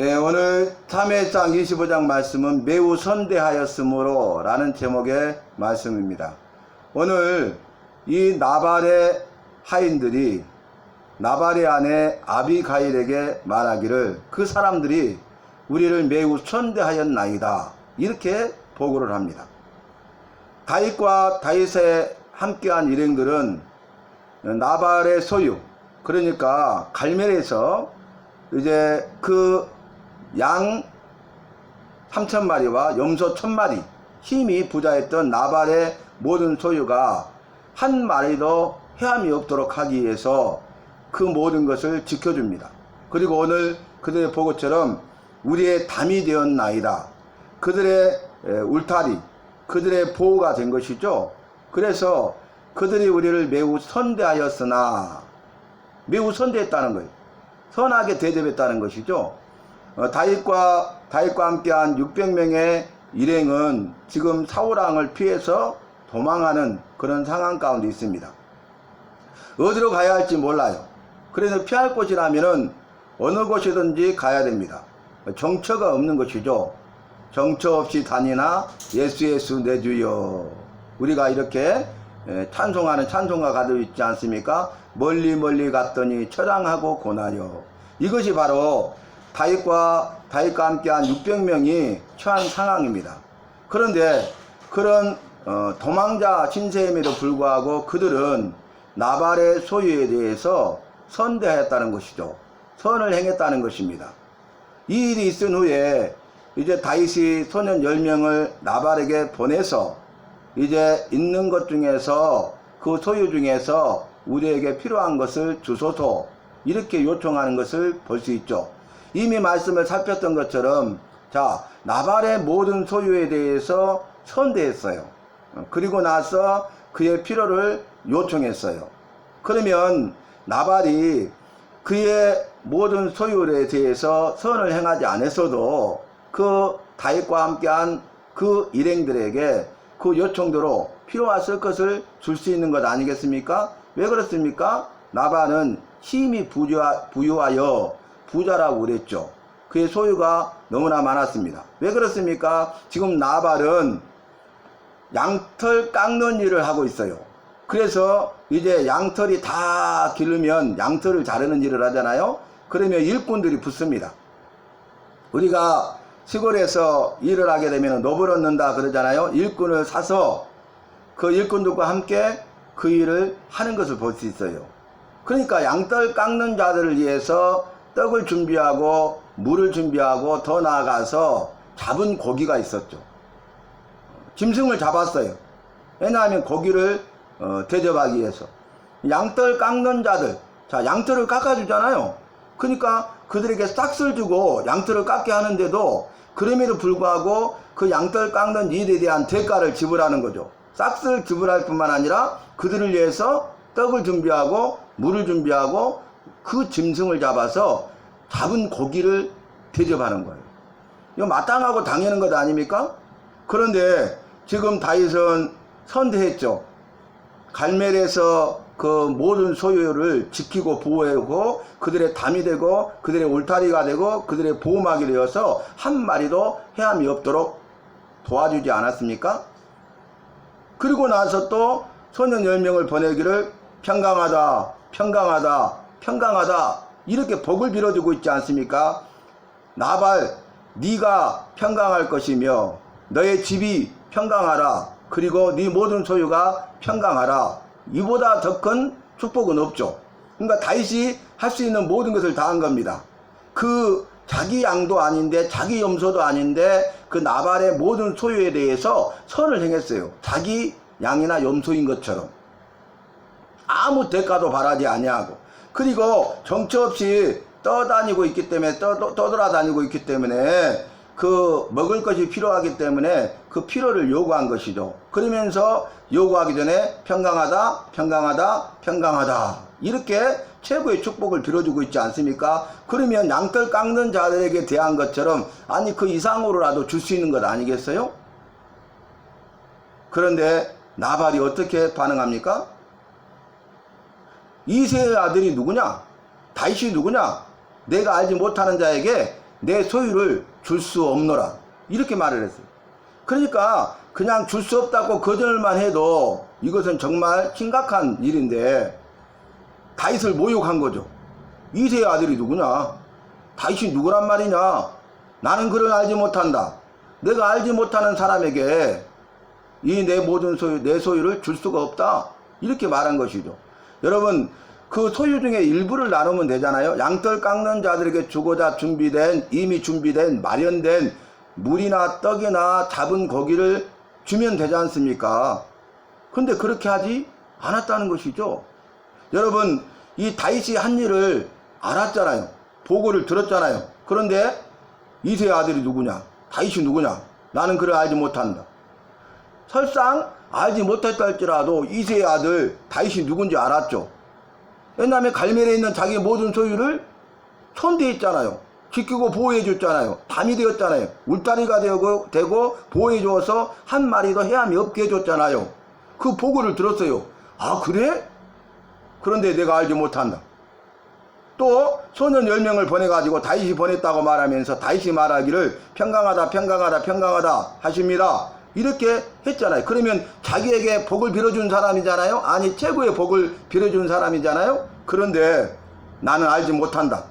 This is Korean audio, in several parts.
오늘 사무엘상 25장 말씀은 매우 선대하였으므로 라는 제목의 말씀입니다. 오늘 이 나발의 하인들이 나발의 아내 아비가일에게 말하기를 그 사람들이 우리를 매우 선대하였나이다, 이렇게 보고를 합니다. 다윗과 다윗에 함께한 일행들은 나발의 소유, 그러니까 갈멜에서 이제 그 양 3,000마리와 염소 1,000마리, 힘이 부자였던 나발의 모든 소유가 한 마리도 해함이 없도록 하기 위해서 그 모든 것을 지켜줍니다. 그리고 오늘 그들의 보고처럼 우리의 담이 되었나이다, 그들의 울타리, 그들의 보호가 된 것이죠. 그래서 그들이 우리를 매우 선대하였으나, 매우 선대했다는 거예요. 선하게 대접했다는 것이죠. 다윗과 함께한 600명의 일행은 지금 사울왕을 피해서 도망하는 그런 상황 가운데 있습니다. 어디로 가야 할지 몰라요. 그래서 피할 곳이라면은 어느 곳이든지 가야 됩니다. 정처가 없는 것이죠. 정처 없이 다니나 예수 예수 내 주여, 우리가 이렇게 찬송하는 찬송가 가지고 있지 않습니까? 멀리 멀리 갔더니 처량하고 고나려. 이것이 바로 다윗과 함께한 600명이 처한 상황입니다. 그런데 그런 도망자 신세임에도 불구하고 그들은 나발의 소유에 대해서 선대하였다는 것이죠. 선을 행했다는 것입니다. 이 일이 있은 후에 이제 다윗이 소년 10명을 나발에게 보내서 이제 있는 것 중에서, 그 소유 중에서 우리에게 필요한 것을 주소서, 이렇게 요청하는 것을 볼 수 있죠. 이미 말씀을 살폈던 것처럼, 자, 나발의 모든 소유에 대해서 선대했어요. 그리고 나서 그의 필요를 요청했어요. 그러면 나발이 그의 모든 소유에 대해서 선을 행하지 않았어도 그 다윗과 함께한 그 일행들에게 그 요청대로 필요했을 것을 줄 수 있는 것 아니겠습니까? 왜 그렇습니까? 나발은 힘이 부유하여 부자라고 그랬죠. 그의 소유가 너무나 많았습니다. 왜 그렇습니까? 지금 나발은 양털 깎는 일을 하고 있어요. 그래서 이제 양털이 다 기르면 양털을 자르는 일을 하잖아요. 그러면 일꾼들이 붙습니다. 우리가 시골에서 일을 하게 되면 노블 얻는다 그러잖아요. 일꾼을 사서 그 일꾼들과 함께 그 일을 하는 것을 볼 수 있어요. 그러니까 양털 깎는 자들을 위해서 떡을 준비하고 물을 준비하고, 더 나아가서 잡은 고기가 있었죠. 짐승을 잡았어요. 왜냐하면 고기를 대접하기 위해서. 양털 깎는 자들, 자, 양털을 깎아주잖아요. 그러니까 그들에게 싹쓸 주고 양털을 깎게 하는데도 그럼에도 불구하고 그 양털 깎는 일에 대한 대가를 지불하는 거죠. 싹쓸 지불할 뿐만 아니라 그들을 위해서 떡을 준비하고 물을 준비하고 그 짐승을 잡아서 잡은 고기를 대접하는 거예요. 이거 마땅하고 당연한 것 아닙니까? 그런데 지금 다윗은 선대했죠. 갈멜에서 그 모든 소유를 지키고 보호하고 그들의 담이 되고 그들의 울타리가 되고 그들의 보호막이 되어서 한 마리도 해함이 없도록 도와주지 않았습니까? 그리고 나서 또 소년 10명을 보내기를 평강하다, 평강하다, 평강하다, 이렇게 복을 빌어주고 있지 않습니까? 나발, 네가 평강할 것이며 너의 집이 평강하라, 그리고 네 모든 소유가 평강하라. 이보다 더 큰 축복은 없죠. 그러니까 다윗이 할 수 있는 모든 것을 다 한 겁니다. 그 자기 양도 아닌데 자기 염소도 아닌데 그 나발의 모든 소유에 대해서 선을 행했어요. 자기 양이나 염소인 것처럼 아무 대가도 바라지 아니하고, 그리고 정처 없이 떠다니고 있기 때문에 떠돌아다니고 있기 때문에 그 먹을 것이 필요하기 때문에 그 필요를 요구한 것이죠. 그러면서 요구하기 전에 평강하다, 평강하다, 평강하다, 이렇게 최고의 축복을 빌어주고 있지 않습니까? 그러면 양털 깎는 자들에게 대한 것처럼, 아니 그 이상으로라도 줄 수 있는 것 아니겠어요? 그런데 나발이 어떻게 반응합니까? 이새의 아들이 누구냐? 다윗이 누구냐? 내가 알지 못하는 자에게 내 소유를 줄 수 없노라. 이렇게 말을 했어요. 그러니까 그냥 줄 수 없다고 거절만 해도 이것은 정말 심각한 일인데 다윗을 모욕한 거죠. 이새의 아들이 누구냐? 다윗이 누구란 말이냐? 나는 그를 알지 못한다. 내가 알지 못하는 사람에게 이 내 모든 소유, 내 소유를 줄 수가 없다. 이렇게 말한 것이죠. 여러분, 그 소유 중에 일부를 나누면 되잖아요. 양털 깎는 자들에게 주고자 이미 준비된 마련된 물이나 떡이나 잡은 고기를 주면 되지 않습니까? 근데 그렇게 하지 않았다는 것이죠. 여러분, 이 다윗이 한 일을 알았잖아요. 보고를 들었잖아요. 그런데 이새의 아들이 누구냐? 다윗이 누구냐? 나는 그를 알지 못한다. 설상 알지 못했다 할지라도 이새의 아들 다윗이 누군지 알았죠. 왜냐하면 갈멜에 있는 자기 모든 소유를 손대에 있잖아요. 지키고 보호해 줬잖아요. 담이 되었잖아요. 울타리가 되고 보호해 주어서 한 마리도 해함이 없게 해줬잖아요. 그 보고를 들었어요. 아, 그래? 그런데 내가 알지 못한다. 또 소년 10명을 보내가지고 다윗이 보냈다고 말하면서 다윗이 말하기를 평강하다 평강하다 평강하다 하십니다. 이렇게 했잖아요. 그러면 자기에게 복을 빌어준 사람이잖아요. 아니, 최고의 복을 빌어준 사람이잖아요. 그런데 나는 알지 못한다.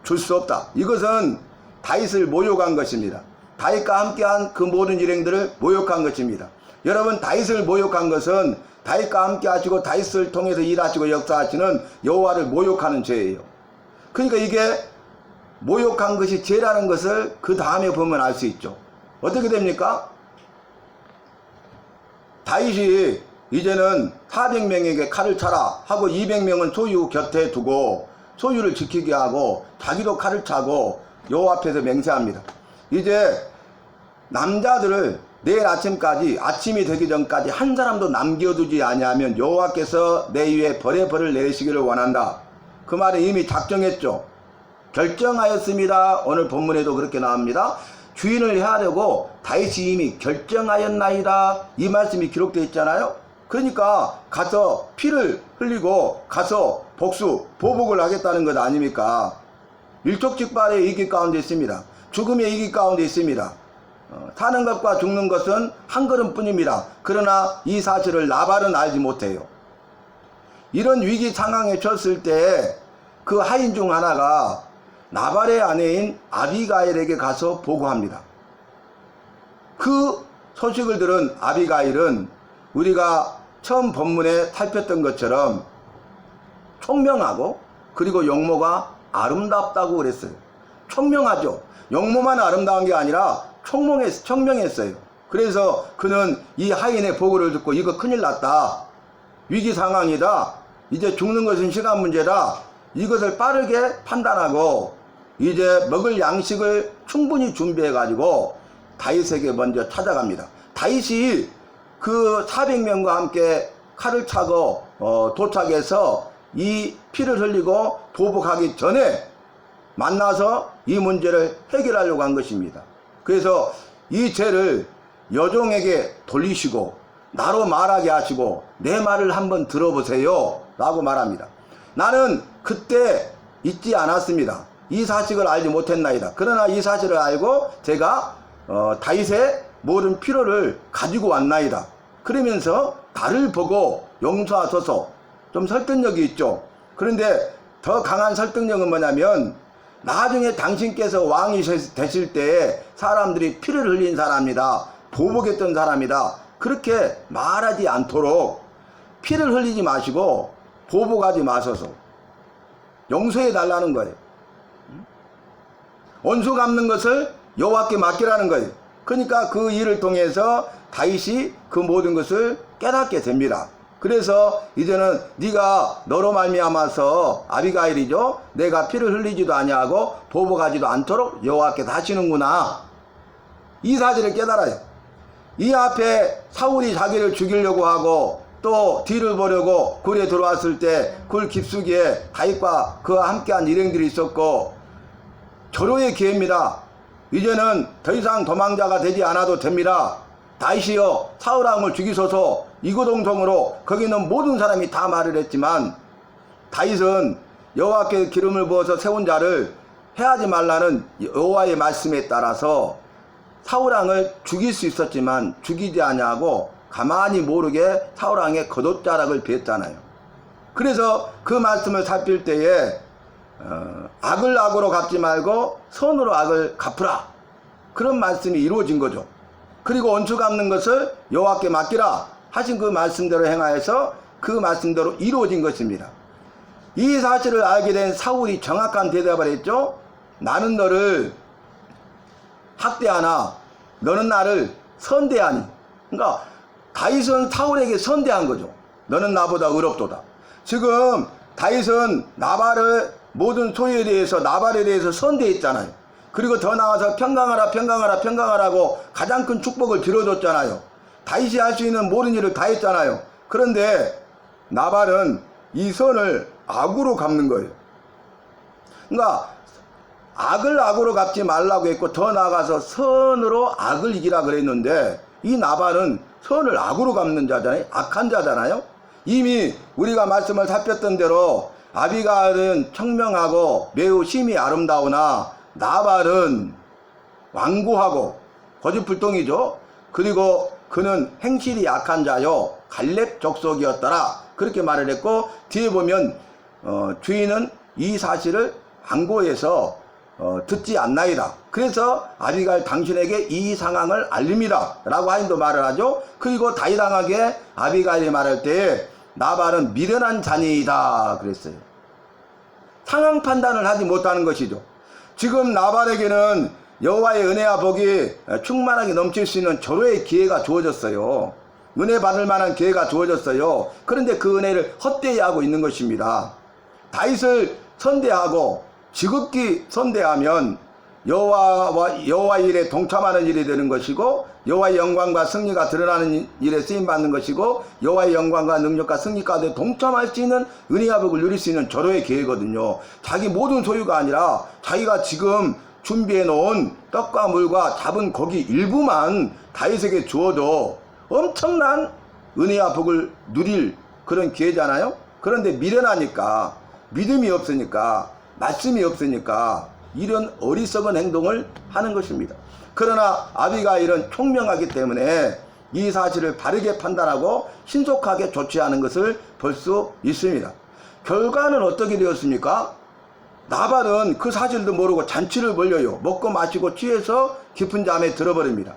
줄 수 없다. 이것은 다윗을 모욕한 것입니다. 다윗과 함께한 그 모든 일행들을 모욕한 것입니다. 여러분, 다윗을 모욕한 것은 다윗과 함께 하시고 다윗을 통해서 일하시고 역사하시는 여호와를 모욕하는 죄예요. 그러니까 이게 모욕한 것이 죄라는 것을 그 다음에 보면 알 수 있죠. 어떻게 됩니까? 다윗이 이제는 400명에게 칼을 차라 하고 200명은 소유 곁에 두고 소유를 지키게 하고 자기도 칼을 차고 여호와 앞에서 맹세합니다. 이제 남자들을 내일 아침이 되기 전까지 한 사람도 남겨두지 아니하면 여호와께서 내 위에 벌의 벌을 내리시기를 원한다. 그 말은 이미 작정했죠. 결정하였습니다. 오늘 본문에도 그렇게 나옵니다. 주인을 해하려고 다윗이 이미 결정하였나이다. 이 말씀이 기록되어 있잖아요. 그러니까 가서 피를 흘리고 가서 보복을 하겠다는 것 아닙니까? 일촉즉발의 위기 가운데 있습니다. 죽음의 위기 가운데 있습니다. 사는 것과 죽는 것은 한 걸음뿐입니다. 그러나 이 사실을 나발은 알지 못해요. 이런 위기 상황에 처했을 때 그 하인 중 하나가 나발의 아내인 아비가일에게 가서 보고합니다. 그 소식을 들은 아비가일은 우리가 처음 본문에 살폈던 것처럼 총명하고 그리고 용모가 아름답다고 그랬어요. 총명하죠. 용모만 아름다운 게 아니라 총명했어요. 그래서 그는 이 하인의 보고를 듣고 이거 큰일 났다. 위기 상황이다. 이제 죽는 것은 시간 문제다. 이것을 빠르게 판단하고 이제 먹을 양식을 충분히 준비해 가지고 다윗에게 먼저 찾아갑니다. 다윗이 그 400명과 함께 칼을 차고 도착해서 이 피를 흘리고 보복하기 전에 만나서 이 문제를 해결하려고 한 것입니다. 그래서 이 죄를 여종에게 돌리시고 나로 말하게 하시고 내 말을 한번 들어보세요 라고 말합니다. 나는 그때 잊지 않았습니다. 이 사실을 알지 못했나이다. 그러나 이 사실을 알고 제가 다윗의 모든 필요를 가지고 왔나이다. 그러면서 나를 보고 용서하소서. 좀 설득력이 있죠. 그런데 더 강한 설득력은 뭐냐면 나중에 당신께서 왕이 되실 때 사람들이 피를 흘린 사람이다. 보복했던 사람이다. 그렇게 말하지 않도록 피를 흘리지 마시고 보복하지 마소서. 용서해 달라는 거예요. 원수 갚는 것을 여호와께 맡기라는 거예요. 그러니까 그 일을 통해서 다윗이 그 모든 것을 깨닫게 됩니다. 그래서 이제는 네가 너로 말미암아서 아비가일이죠. 내가 피를 흘리지도 아니하고 보복하지도 않도록 여호와께서 하시는구나. 이 사실을 깨달아요. 이 앞에 사울이 자기를 죽이려고 하고 또 뒤를 보려고 굴에 들어왔을 때 굴 깊숙이에 다윗과 그와 함께한 일행들이 있었고 절호의 기회입니다. 이제는 더 이상 도망자가 되지 않아도 됩니다. 다윗이여 사울 왕을 죽이소서. 이구동성으로 거기 있는 모든 사람이 다 말을 했지만 다윗은 여호와께 기름을 부어서 세운 자를 해하지 말라는 여호와의 말씀에 따라서 사울왕을 죽일 수 있었지만 죽이지 아니하고 가만히 모르게 사울왕의 겉옷자락을 베었잖아요. 그래서 그 말씀을 살필 때에 악을 악으로 갚지 말고 선으로 악을 갚으라, 그런 말씀이 이루어진 거죠. 그리고 원수 갚는 것을 여호와께 맡기라 하신 그 말씀대로 행하여서 그 말씀대로 이루어진 것입니다. 이 사실을 알게 된 사울이 정확한 대답을 했죠. 나는 너를 학대하나 너는 나를 선대하니. 그러니까 다윗은 사울에게 선대한 거죠. 너는 나보다 의롭도다. 지금 다윗은 나발을 모든 소유에 대해서 나발에 대해서 선대했잖아요. 그리고 더 나아가서 평강하라 평강하라 평강하라고 가장 큰 축복을 빌어줬잖아요. 다윗이 할 수 있는 모든 일을 다 했잖아요. 그런데 나발은 이 선을 악으로 갚는 거예요. 그러니까 악을 악으로 갚지 말라고 했고 더 나아가서 선으로 악을 이기라 그랬는데 이 나발은 선을 악으로 갚는 자잖아요. 악한 자잖아요. 이미 우리가 말씀을 살폈던 대로 아비가일은 청명하고 매우 심히 아름다우나 나발은 완고하고 거짓불통이죠. 그리고 그는 행실이 약한 자요 갈렙 족속이었더라, 그렇게 말을 했고, 뒤에 보면 주인은 이 사실을 완고해서 듣지 않나이다. 그래서 아비가일 당신에게 이 상황을 알림이라 라고 하인도 말을 하죠. 그리고 다윗왕에게 아비가일이 말할 때에 나발은 미련한 자니이다 그랬어요. 상황 판단을 하지 못하는 것이죠. 지금 나발에게는 여호와의 은혜와 복이 충만하게 넘칠 수 있는 절호의 기회가 주어졌어요. 은혜 받을 만한 기회가 주어졌어요. 그런데 그 은혜를 헛되이 하고 있는 것입니다. 다윗을 선대하고 지극히 선대하면 여호와 일에 동참하는 일이 되는 것이고, 여호와의 영광과 승리가 드러나는 일에 쓰임받는 것이고, 여호와의 영광과 능력과 승리 가운데 동참할 수 있는 은혜와 복을 누릴 수 있는 절호의 기회거든요. 자기 모든 소유가 아니라 자기가 지금 준비해 놓은 떡과 물과 잡은 고기 일부만 다윗에게 주어도 엄청난 은혜와 복을 누릴 그런 기회잖아요. 그런데 미련하니까, 믿음이 없으니까, 말씀이 없으니까 이런 어리석은 행동을 하는 것입니다. 그러나 아비가일은 총명하기 때문에 이 사실을 바르게 판단하고 신속하게 조치하는 것을 볼 수 있습니다. 결과는 어떻게 되었습니까? 나발은 그 사실도 모르고 잔치를 벌려요. 먹고 마시고 취해서 깊은 잠에 들어버립니다.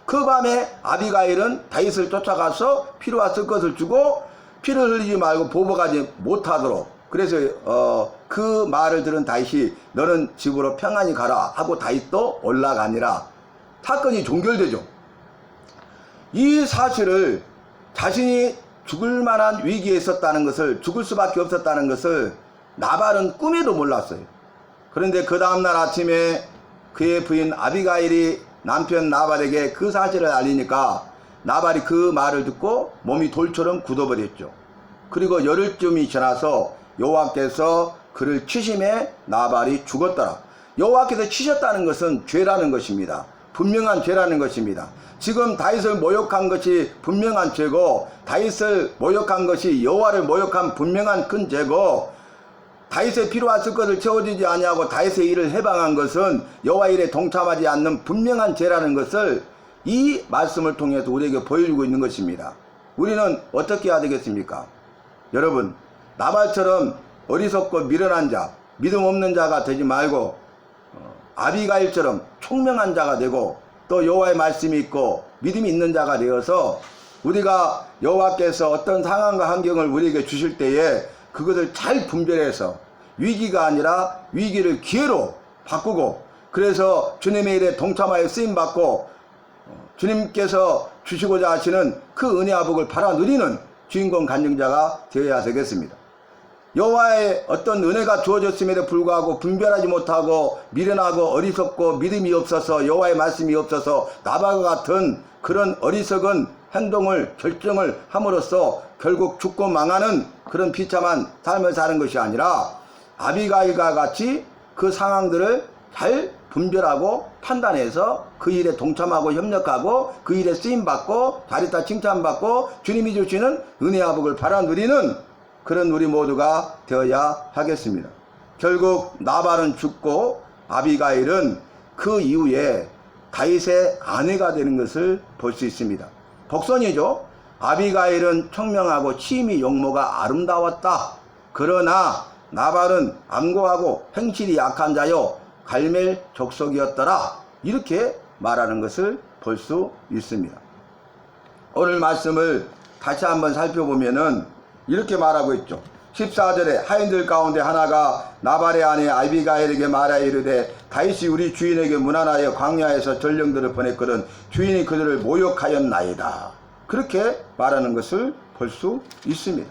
그 밤에 아비가일은 다윗을 쫓아가서 피로와 쓸 것을 주고 피를 흘리지 말고 보복하지 못하도록, 그래서 그 말을 들은 다윗이 너는 집으로 평안히 가라 하고 다윗도 올라가니라. 사건이 종결되죠. 이 사실을 자신이 죽을 만한 위기에 있었다는 것을, 죽을 수밖에 없었다는 것을 나발은 꿈에도 몰랐어요. 그런데 그 다음날 아침에 그의 부인 아비가일이 남편 나발에게 그 사실을 알리니까 나발이 그 말을 듣고 몸이 돌처럼 굳어버렸죠. 그리고 열흘쯤이 지나서 여호와께서 그를 치심에 나발이 죽었더라. 여호와께서 치셨다는 것은 죄라는 것입니다. 분명한 죄라는 것입니다. 지금 다윗을 모욕한 것이 분명한 죄고, 다윗을 모욕한 것이 여호와를 모욕한 분명한 큰 죄고, 다윗의 피로와 쓸 것을 채워주지 아니하고 다윗의 일을 해방한 것은 여호와 일에 동참하지 않는 분명한 죄라는 것을 이 말씀을 통해서 우리에게 보여주고 있는 것입니다. 우리는 어떻게 해야 되겠습니까? 여러분, 나발처럼 어리석고 미련한 자, 믿음 없는 자가 되지 말고 아비가일처럼 총명한 자가 되고, 또 여호와의 말씀이 있고 믿음이 있는 자가 되어서 우리가 여호와께서 어떤 상황과 환경을 우리에게 주실 때에 그것을 잘 분별해서 위기가 아니라 위기를 기회로 바꾸고, 그래서 주님의 일에 동참하여 쓰임받고 주님께서 주시고자 하시는 그 은혜와 복을 받아 누리는 주인공 간증자가 되어야 되겠습니다. 여호와의 어떤 은혜가 주어졌음에도 불구하고 분별하지 못하고 미련하고 어리석고 믿음이 없어서, 여호와의 말씀이 없어서 나발과 같은 그런 어리석은 행동을, 결정을 함으로써 결국 죽고 망하는 그런 비참한 삶을 사는 것이 아니라 아비가일과 같이 그 상황들을 잘 분별하고 판단해서 그 일에 동참하고 협력하고 그 일에 쓰임받고 잘했다 칭찬받고 주님이 주시는 은혜와 복을 받아 누리는 그런 우리 모두가 되어야 하겠습니다. 결국 나발은 죽고 아비가일은 그 이후에 다윗의 아내가 되는 것을 볼 수 있습니다. 복선이죠. 아비가일은 청명하고 취미 용모가 아름다웠다. 그러나 나발은 암고하고 행실이 약한 자요 갈멜 족속이었더라. 이렇게 말하는 것을 볼 수 있습니다. 오늘 말씀을 다시 한번 살펴보면은 이렇게 말하고 있죠. 14절에 하인들 가운데 하나가 나발의 아내 아비가일에게 말하여 이르되 다윗이 우리 주인에게 문안하여 광야에서 전령들을 보냈거든 주인이 그들을 모욕하였나이다. 그렇게 말하는 것을 볼 수 있습니다.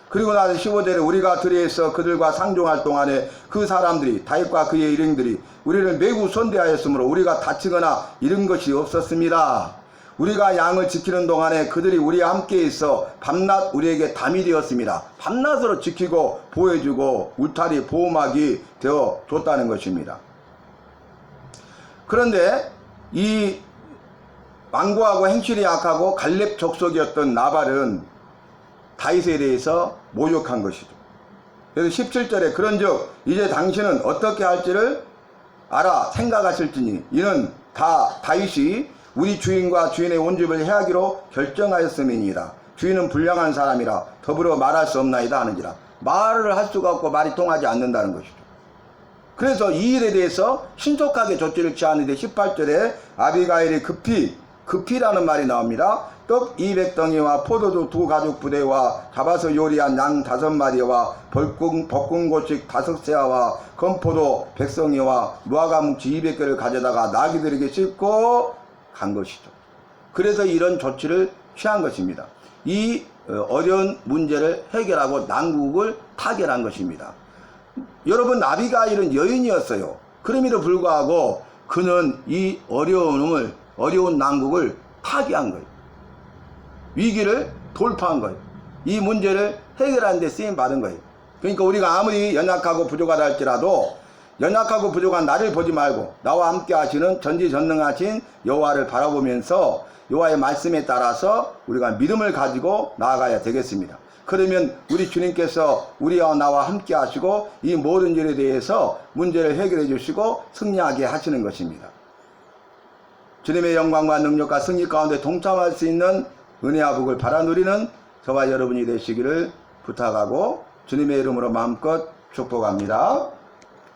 그리고 나서 15절에 우리가 들에서 그들과 상종할 동안에 그 사람들이 다윗과 그의 일행들이 우리를 매우 선대하였으므로 우리가 다치거나 이런 것이 없었습니다. 우리가 양을 지키는 동안에 그들이 우리와 함께 있어 밤낮 우리에게 담이 되었습니다. 밤낮으로 지키고 보호해주고 울타리 보호막이 되어 줬다는 것입니다. 그런데 이 완고하고 행실이 약하고 갈렙 족속이었던 나발은 다윗에 대해서 모욕한 것이죠. 그래서 17절에 그런즉 이제 당신은 어떻게 할지를 알아 생각하실지니 이는 다 다윗이 우리 주인과 주인의 온 집을 해하기로 결정하였음이니이다. 주인은 불량한 사람이라 더불어 말할 수 없나이다 하는지라. 말을 할 수가 없고 말이 통하지 않는다는 것이죠. 그래서 이 일에 대해서 신속하게 조치를 취하는데 18절에 아비가일이 급히라는 말이 나옵니다. 떡 200덩이와 포도주 2가죽 부대와 잡아서 요리한 양 5마리와 볶음고식 5세아와 건포도 100성이와 무화과 뭉치 200개를 가져다가 나귀들에게 싣고 간 것이죠. 그래서 이런 조치를 취한 것입니다. 이 어려운 문제를 해결하고 난국을 타결한 것입니다. 여러분 아비가일은 여인이었어요. 그럼에도 불구하고 그는 이 어려운 난국을 타개한 거예요. 위기를 돌파한 거예요. 이 문제를 해결하는 데 쓰임 받은 거예요. 그러니까 우리가 아무리 연약하고 부족하다 할지라도 연약하고 부족한 나를 보지 말고 나와 함께 하시는 전지전능하신 여호와를 바라보면서 여호와의 말씀에 따라서 우리가 믿음을 가지고 나아가야 되겠습니다. 그러면 우리 주님께서 우리와 나와 함께 하시고 이 모든 일에 대해서 문제를 해결해 주시고 승리하게 하시는 것입니다. 주님의 영광과 능력과 승리 가운데 동참할 수 있는 은혜와 복을 바라 누리는 저와 여러분이 되시기를 부탁하고 주님의 이름으로 마음껏 축복합니다.